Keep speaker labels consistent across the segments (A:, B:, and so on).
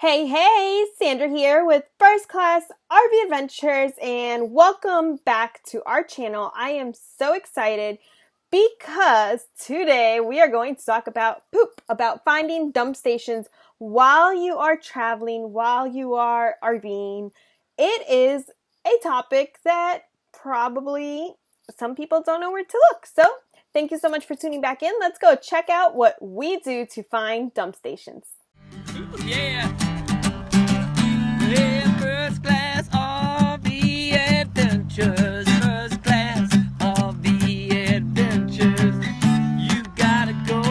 A: Hey, Sandra here with First Class RV Adventures, and welcome back to our channel. I am so excited because today we are going to talk about about finding dump stations while you are traveling, while you are RVing. It is a topic that probably some people don't know where to look. So thank you so much for tuning back in. Let's go check out what we do to find dump stations.
B: Ooh, yeah. First class RV adventures. First class RV adventures. You gotta go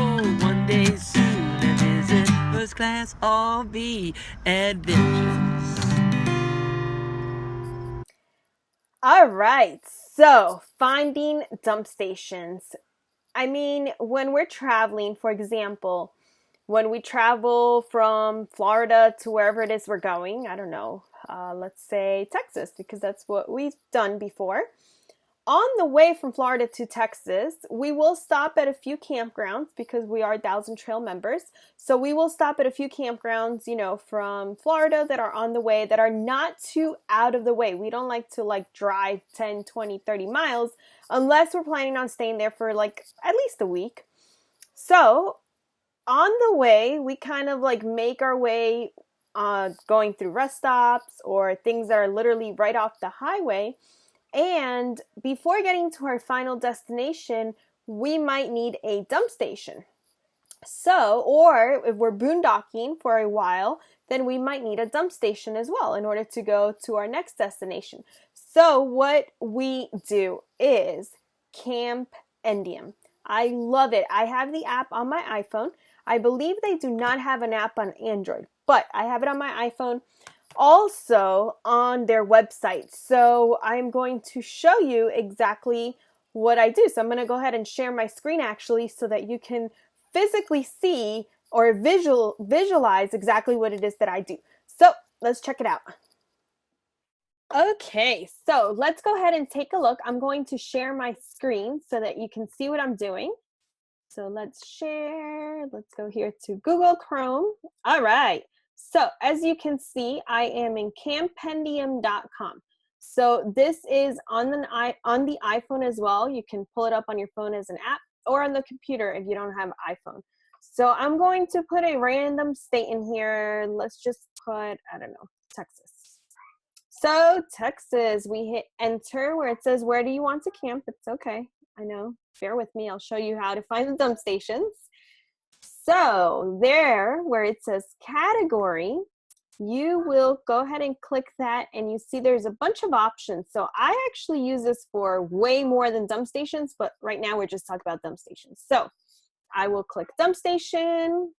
B: one day soon and visit first class RV adventures.
A: All right, so finding dump stations. I mean, when we're traveling, for example, when we travel from Florida to wherever it is we're going, I don't know, let's say Texas, because that's what we've done before. On the way from Florida to Texas, we will stop at a few campgrounds because we are Thousand Trail members. So we will stop at a few campgrounds, from Florida that are on the way that are not too out of the way. We don't like to drive 10, 20, 30 miles unless we're planning on staying there for at least a week. So on the way, we kind of make our way going through rest stops or things that are literally right off the highway. And before getting to our final destination, we might need a dump station. So, or if we're boondocking for a while, then we might need a dump station as well in order to go to our next destination. So what we do is Campendium. I love it. I have the app on my iPhone. I believe they do not have an app on Android, but I have it on my iPhone, also on their website. So I'm going to show you exactly what I do. So I'm going to go ahead and share my screen actually so that you can physically see or visualize exactly what it is that I do. So let's check it out. Okay, so let's go ahead and take a look. I'm going to share my screen so that you can see what I'm doing. So let's share. Let's go here to Google Chrome. All right. So as you can see, I am in campendium.com. So this is on the iPhone as well. You can pull it up on your phone as an app or on the computer if you don't have an iPhone. So I'm going to put a random state in here. Let's just put, I don't know, Texas. So Texas, we hit enter where it says, where do you want to camp? It's okay. I know. Bear with me. I'll show you how to find the dump stations. So there, where it says category, you will go ahead and click that and you see there's a bunch of options. So I actually use this for way more than dump stations, but right now we're just talking about dump stations. So I will click dump station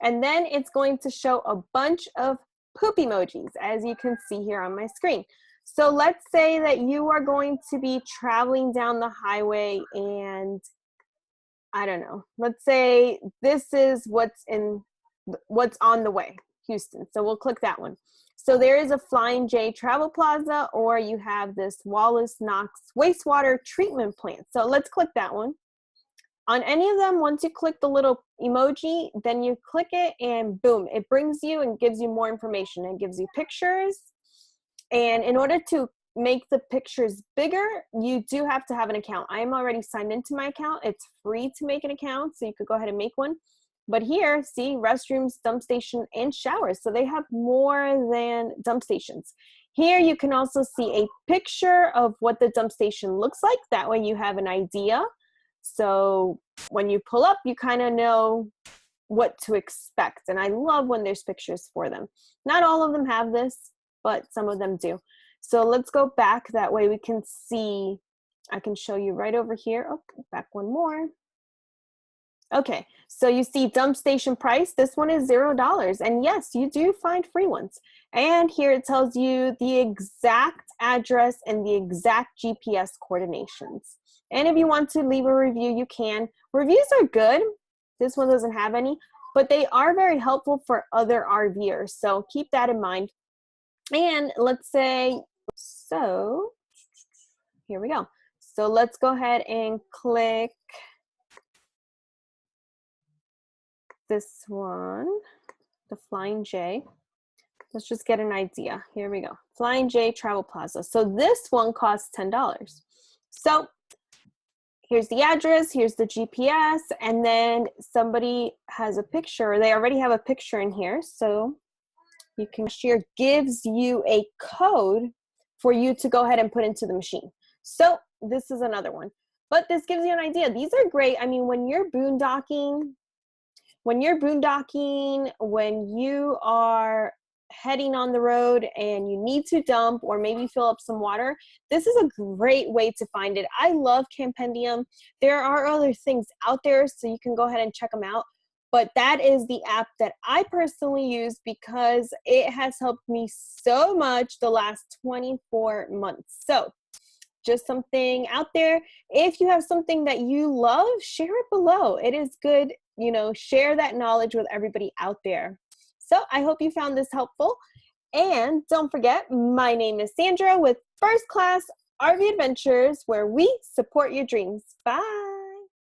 A: and then it's going to show a bunch of poop emojis as you can see here on my screen. So let's say that you are going to be traveling down the highway and I don't know, let's say this is what's on the way, Houston. So we'll click that one. So there is a Flying J Travel Plaza, or you have this Wallace Knox wastewater treatment plant. So let's click that one. On any of them, once you click the little emoji, then you click it and boom, it brings you and gives you more information. It gives you pictures. And in order to make the pictures bigger, you do have to have an account. I am already signed into my account. It's free to make an account, so you could go ahead and make one. But here, see, restrooms, dump station, and showers. So they have more than dump stations. Here you can also see a picture of what the dump station looks like. That way you have an idea. So when you pull up, you kind of know what to expect. And I love when there's pictures for them. Not all of them have this, but some of them do. So let's go back. That way we can see, I can show you right over here. Oh, back one more. Okay, so you see dump station price. This one is $0. And yes, you do find free ones. And here it tells you the exact address and the exact GPS coordinations. And if you want to leave a review, you can. Reviews are good. This one doesn't have any, but they are very helpful for other RVers. So keep that in mind. And let's say, so here we go. So let's go ahead and click this one, the Flying J. Let's just get an idea. Here we go. Flying J Travel Plaza. So this one costs $10. So here's the address, here's the GPS, and then somebody has a picture. They already have a picture in here. So you can share, gives you a code for you to go ahead and put into the machine. So this is another one. But this gives you an idea. These are great. I mean, when you're boondocking, when you are heading on the road and you need to dump or maybe fill up some water, this is a great way to find it. I love Campendium. There are other things out there, so you can go ahead and check them out. But that is the app that I personally use because it has helped me so much the last 24 months. So just something out there. If you have something that you love, share it below. It is good, you know, share that knowledge with everybody out there. So I hope you found this helpful. And don't forget, my name is Sandra with First Class RV Adventures, where we support your dreams. Bye.